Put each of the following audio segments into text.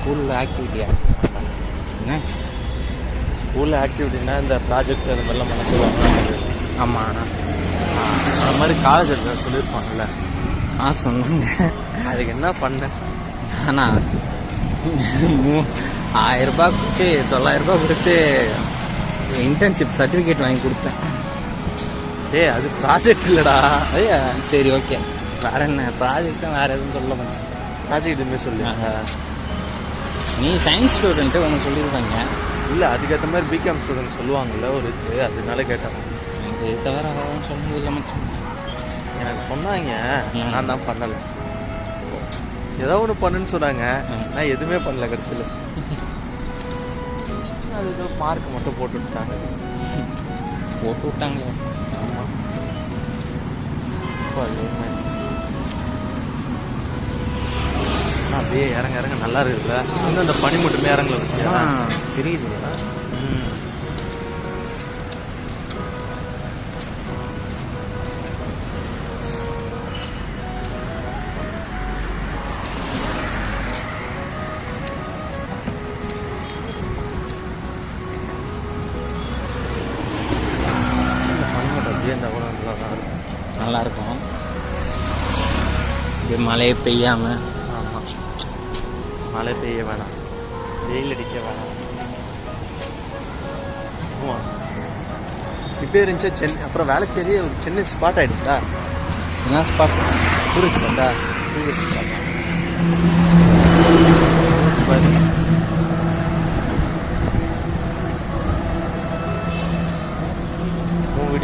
ஸ்கூலில் ஆக்டிவிட்டியா என்ன? ஸ்கூலில் ஆக்டிவிட்டின்னா இந்த ப்ராஜெக்ட் அந்த மாதிரிலாம் பண்ண சொல்லுவாங்க. ஆமாம், அது மாதிரி காலேஜ் சொல்லியிருப்பாங்கல்ல. சொன்னாங்க. அதுக்கு என்ன பண்ணேன்? ஆனால் 1000 குச்சி 900 கொடுத்து இன்டர்ன்ஷிப் சர்டிஃபிகேட் வாங்கி கொடுத்தேன். அது ப்ராஜெக்ட் இல்லைடா. ஐயா சரி, ஓகே. வேறு என்ன ப்ராஜெக்டாக வேறு எதுவும் சொல்ல மாட்டேன். ப்ராஜெக்ட் எதுவுமே சொல்லுங்க. நீ சயின்ஸ் ஸ்டூடெண்ட்டு ஒன்று சொல்லியிருப்பாங்க. இல்லை, அதுக்கேற்ற மாதிரி பிகாம் ஸ்டூடெண்ட் சொல்லுவாங்கள்ல ஒரு இது, அதனால கேட்டேன். எனக்கு இது தவிர அதான் சொன்னது இல்லை மச்சான். எனக்கு சொன்னாங்க, நான் தான் பண்ணலை. ஏதோ ஒன்று பண்ணுன்னு சொன்னாங்க, நான் எதுவுமே பண்ணல கடைசியில். அதுக்கு மார்க் மட்டும் போட்டு விட்டாங்க. போட்டு விட்டாங்களே. ஆமாம். இப்போ அது அப்படியே இறங்க இறங்க நல்லா இருக்குதுல்ல. இன்னும் அந்த பனி மட்டுமே இறங்கல தெரியுது. நல்லா இருக்கும். மழையே பெய்யாமல். ஆமாம், மழை பெய்ய வேணாம், வெயில் அடிக்க வேணாம். ஆமாம், இப்போ இருந்துச்சா சென்னை. அப்புறம் வேளச்சேரி ஒரு சென்னை ஸ்பாட் ஆகிடுச்சா? என்ன ஸ்பாட்? டூரிஸ்ட் ஸ்பாட்டா? டூரிஸ்ட் ஸ்பாட்டா?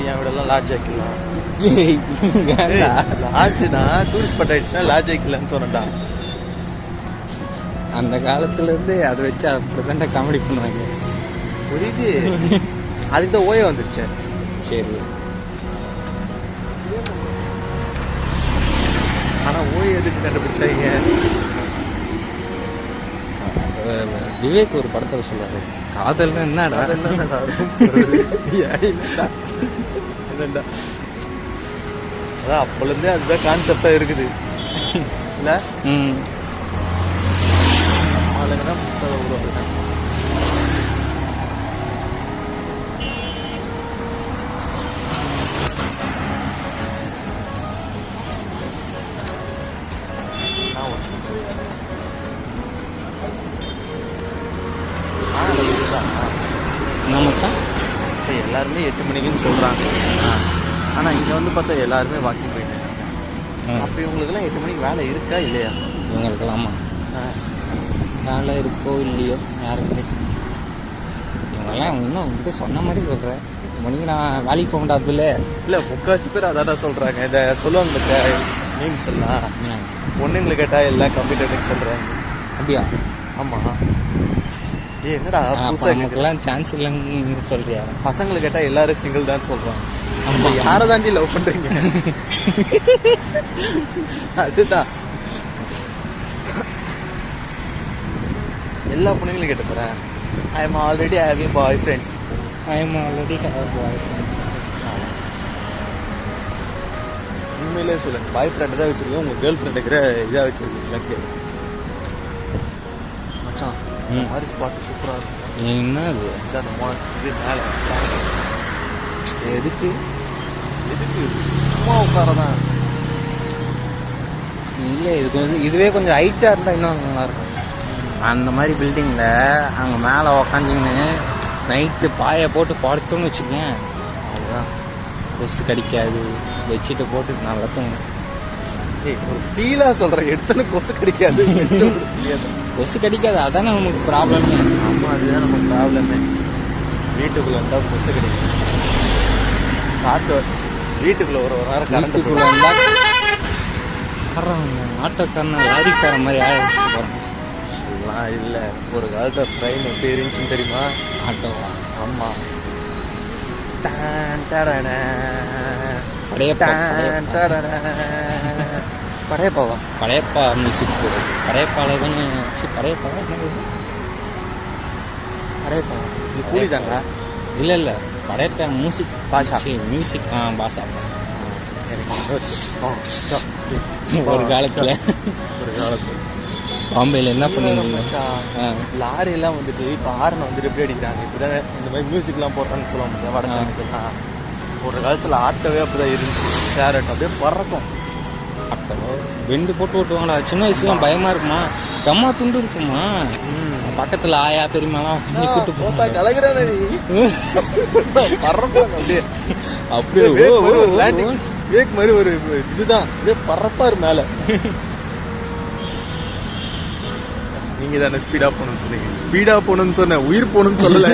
என் விடலாம் லாட்ஜ் ஆக்கிடலாம். லாட்ஜுனா டூரிஸ்ட் ஸ்பாட் ஆகிடுச்சுன்னா லாட்ஜ் ஆக்கிடலான்னு சொன்னேன்டா. அந்த காலத்துலேருந்து அதை வச்சு அப்படி தான்டா காமெடி பண்ணுவாங்க. புரியுது. அதுக்கு தான் ஓய வந்துருச்சு. சரி, ஆனால் ஓய் எதுக்கு கண்டுபிடிச்சாங்க? விவேக் ஒரு படத்தில் சொல்லுவாரு, காதல்னா என்னடா? என்னடா அதான் அப்போலேருந்தே அதுதான் கான்செப்டாக இருக்குது இல்லை? ஆளுங்க தான் புத்தகம் உருவாக்குறாங்க. என்ன மச்சான்? இப்போ எல்லாருமே 8 மணிக்குன்னு சொல்கிறாங்க. ஆனால் இங்கே வந்து பார்த்தா எல்லாருமே வாக்கிங் போயிட்டு இருக்காங்க. அப்போ இவங்களுக்குலாம் 8 மணிக்கு வேலை இருக்கா இல்லையா? இவங்களுக்கெல்லாமா வேலை இருக்கோ இல்லையோ யாருக்கு? இவங்கெல்லாம் இன்னும் வந்து சொன்ன மாதிரி சொல்கிறேன். 8 மணிக்கு நான் வேலைக்கு போக மாட்டாப்புல. இல்லை, முக்கால்வாசி பேர் அதான் சொல்கிறாங்க. இதை சொல்லுவாங்க மீம்ஸ் எல்லாம். பொண்ணுங்களை கேட்டால் எல்லாம் கம்ப்யூட்டர்னு சொல்கிறாங்க. அப்படியா? ஆமாம். என்னடா நமக்குலாம் சான்ஸ் இல்லைன்னு சொல்றியா? பசங்களை கேட்டால் எல்லாரும் சிங்கிள் தான் சொல்கிறாங்க. நம்ம யாரை தாண்டி லவ் பண்ணுறீங்க? அதுதான் எல்லா பொண்ணுங்களையும் கேட்டு போகிறேன். I am already having bye friend. உண்மையிலே சொல்லுங்க, பாய் ஃப்ரெண்டு தான் வச்சுருக்கோம், உங்கள் கேர்ள் ஃப்ரெண்ட் இருக்கிற இதாக வச்சுருக்கீங்களா கேள்வி மச்சான். மாதிரி ஸ்பாட் சூப்பராக இருக்கும். என்ன அது? அந்த இது மேலே எதுக்கு சும்மா உட்காரதான் இல்லை. இதுக்கு வந்து இதுவே கொஞ்சம் ஹைட்டாக இருந்தால் இன்னும் நல்லாயிருக்கும். அந்த மாதிரி பில்டிங்கில் அங்கே மேலே உக்காந்திங்கன்னு நைட்டு பாயை போட்டு படுத்தோன்னு வச்சுக்கேன், அதுதான் கொசு கடிக்காது. பெட்ஷீட்டை போட்டு நல்லா தூங்கணும். ஒரு ஃபீலாக சொல்கிறேன். எடுத்தோன்னு கொசு கடிக்காது. கொசு கடிக்காது, அதானே நமக்கு ப்ராப்ளமே. ஆமாம், அதுதான் நமக்கு ப்ராப்ளமே. வீட்டுக்குள்ளே இருந்தால் கொசு கிடைக்கும். காற்று வீட்டுக்குள்ளே ஒரு நேரம் கரண்ட்டுக்குள்ளே இருந்தால் ஆட்டோக்காரன் லாரிக்காரன் மாதிரி ஆயிடுச்சு போகிறோம். எல்லாம் இல்லை. ஒரு காலத்தில் ட்ரெயின் எப்படி இருந்துச்சுன்னு தெரியுமா? ஆட்டோவா? ஆமாம். படையப்பாவா? படையப்பா மியூசிக் போடுது. படையப்பாவில் தானே. படையப்பாவா? படையப்பா இது கூலி தாங்களா? இல்லை இல்லை, படையப்பா மியூசிக் பாஷா. மியூசிக் பாஷா. ஒரு காலத்தில் பாம்பேல என்ன பண்ணுவீங்க? மச்சான் லாரியெல்லாம் வந்துட்டு இப்போ ஹார்னை வந்துட்டு எப்படி அடிக்கிறாங்க, இப்போ தான் இந்த மாதிரி மியூசிக்லாம் போடுறான்னு சொல்ல முடியாது வடக்காட்டுலாம். ஒரு காலத்தில் ஆட்டோவே அப்படி தான் இருந்துச்சு, ஷேர் ஆட்டோ அப்படியே பறக்கும். ஆட்டோ வெண்டு போட்டு ஓட்டுவாங்கடா. சின்ன வயசுலாம் பயமாக இருக்குமா, கம்மா துண்டு இருக்குமா, பக்கத்தில் ஆயா பெரியமாலாம் கூட்டு போட்டா கலகிறானே நீ பறப்பாங்க அப்படியே அப்படியே வேக் மாதிரி ஒரு இதுதான் அப்படியே பறப்பாரு மேலே. நீங்க தானே ஸ்பீடா போகணும்னு சொன்னீங்க, ஸ்பீடா போகணும்னு சொன்னேன், உயிர் போகணும்னு சொல்லல.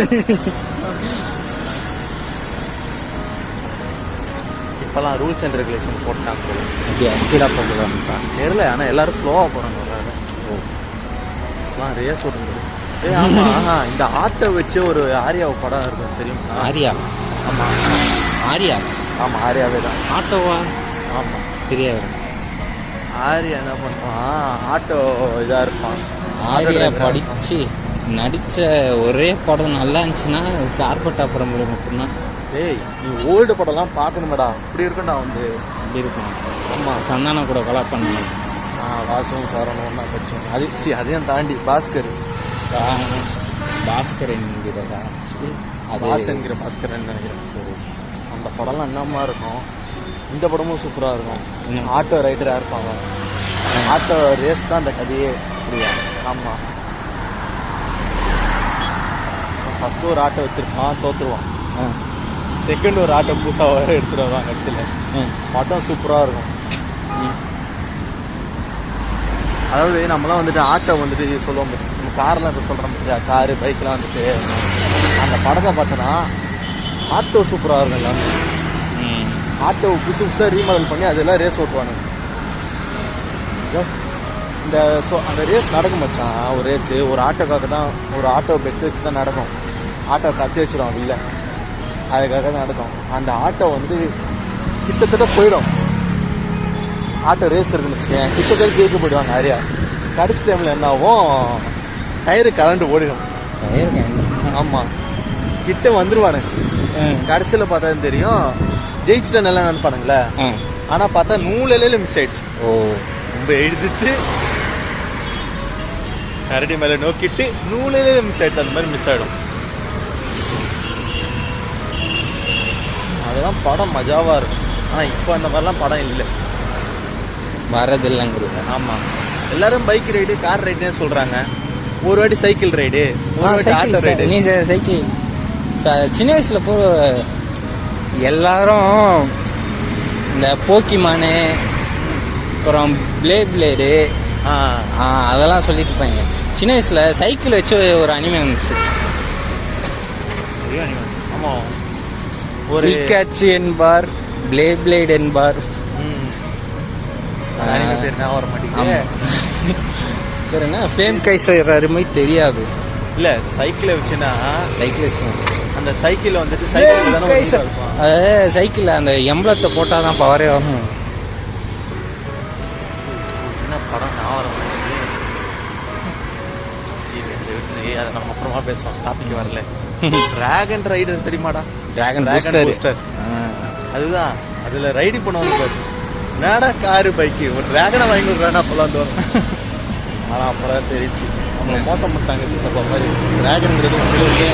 இப்பெல்லாம் ரூல்ஸ் அண்ட் ரெகுலேஷன் போட்டாங்க போல, அப்படியே ஸ்பீடாக போகலாம் தெரியல. ஆனால் எல்லாரும் ஸ்லோவாக போகிறாங்க. ரேஸ் ஓடுறது. ஆமாம், இந்த ஆட்டோ வச்சு ஒரு ஆரியாவை படம் இருக்கும் தெரியும். ஆரியா? ஆமாம் ஆரியா. ஆமாம் ஆரியாவே தான். ஆட்டோவா? ஆமாம் தெரியாது. ஆரியா என்ன பண்ணுவான், ஆட்டோ இதாக இருப்பான். ஆரியா படித்து நடித்த ஒரே படம் நல்லா இருந்துச்சுன்னா சார்பட்டா பரம்பரை மட்டும்தான். ஏய் நீ ஓல்டு படம்லாம் பார்க்கணுமேடா, இப்படி இருக்கும்டா வந்து இப்படி இருக்கும். ஆமாம், சந்தானம் கூட கொலை பண்ண வாசும் சரணம் ஒன்றா பச்சோம். அது அதையும் தாண்டி பாஸ்கர் பாஸ்கர் என்கிறதா, பாஸ்ங்கிற பாஸ்கரன் நினைக்கிறேன். அந்த படம்லாம் என்னமா இருக்கும். இந்த படமும் சூப்பராக இருக்கும். ஆட்டோ ரைடராக இருப்பாங்க, ஆட்டோ ரேஸ் தான் அந்த கதையே. அப்படியா? ஆமாம். ஃபஸ்ட்டு ஒரு ஆட்டோ வச்சுருப்பான், தோற்றுருவான். செகண்ட் ஒரு ஆட்டோ புதுசாக வர எடுத்துகிட்டு வருவாங்க. கட்சியில் படம் சூப்பராக இருக்கும். அதாவது நம்மளாம் வந்துட்டு ஆட்டோ வந்துட்டு சொல்லுவோம், நம்ம கார்லாம் இப்போ சொல்கிறோம், காரு பைக்கெலாம் வந்துட்டு அந்த படத்தை பார்த்தோன்னா ஆட்டோ சூப்பராக இருக்கும். எல்லாமே ஆட்டோ புதுசு புதுசாக ரீமாடல் பண்ணி அதெல்லாம் ரேஸ் ஓட்டுவானுங்க. இந்த அந்த ரேஸ் நடக்கும் மச்சான். ஒரு ரேஸு ஒரு ஆட்டோக்காக தான், ஒரு ஆட்டோ பெட் வச்சு தான் நடக்கும். ஆட்டோ கட்டி வச்சிடும் இல்லை, அதுக்காக தான் நடக்கும். அந்த ஆட்டோ வந்து கிட்டத்தட்ட போயிடும். ஆட்டோ ரேஸ் இருக்குன்னு வச்சுக்கேன், கிட்டத்தட்ட ஜெயிக்க போயிடுவாங்க ஆரியா. கடைசி டைமில் என்ன ஆகும், டயரு கலண்டு ஓடிடும். ஆமாம், கிட்ட வந்துடுவானுங்க. கடைசியில் பார்த்தா தெரியும் ஜெயிச்சுட்டு நல்லா நினைப்பானுங்களே. ஆனால் பார்த்தா நூலையில மிஸ் ஆயிடுச்சு. ரொம்ப எழுதிட்டு கரடி மேலே நோக்கிட்டு நூலையில மிஸ் ஆயிடுச்சு. அந்த மாதிரி மிஸ் ஆகிடும். அதெல்லாம் படம் மஜாவாக இருக்கும். ஆனால் இப்போ அந்த மாதிரிலாம் படம் இல்லை, வரதில்லைங்கிறது. ஆமாம், எல்லாரும் பைக் ரைடு கார் ரைடுனே சொல்கிறாங்க. ஒரு வாட்டி சைக்கிள் ரைடு, ஒரு வாட்டி ஆட்டோ ரைடு. நீ சைக்கிள் சின்ன வயசில் போ எல்லாரும் இந்த போக்கிமானு அப்புறம் பிளேடு அதெல்லாம் சொல்லிட்டு இருப்பாங்க. சின்ன வயசில் சைக்கிள் வச்சு ஒரு அனிமே வந்துச்சு. ஆமாம், ஒரு பிகாச்சு என்பார், பிளேட் என்பார். பேர் நான் வர மாட்டேங்குது. சரி, என்ன ஃபேம் கைசர் அருமை தெரியாது. இல்லை சைக்கிளை வச்சுன்னா, சைக்கிள் வச்சு அந்த சைக்கிள் வந்துட்டு சைக்கிள் தானே, அது சைக்கிளில் அந்த எம்பளத்தை போட்டால் தான் பவரே வரும். என்ன படம் நான் வர மாட்டேங்குது. அதை நம்ம அப்புறமா பேசுவோம், டாபிக் வரல. டிராகன் ரைடர் தெரியுமாடா? Dragon booster. அதுதான், அதில் ரைடு பண்ணுவாங்க பாரு. என்னடா காரு பைக்கு ஒரு டிராகனை வாங்கி விட்றானா அப்போலாம் தோணும். ஆனால் அப்போலாம் தெரிஞ்சு நம்மளை மோசம் பண்ணிட்டாங்க சித்தப்பா மாதிரி. டிராகனுங்கிறது உங்களுக்கு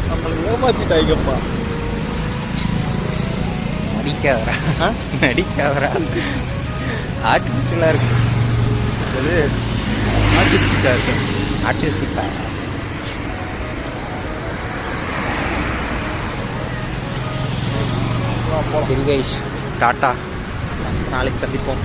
நம்மளை ஏமாத்திட்டாங்கப்பா. நடிக்காதரா ஆர்டிஃபிஷியலாக இருக்கு. அது ஆர்டிஸ்டிக்காக இருக்கு. ஆர்டிஸ்டிக்காக. சரி கைஸ், டாட்டா. நாளைக்கு சந்திப்போம்.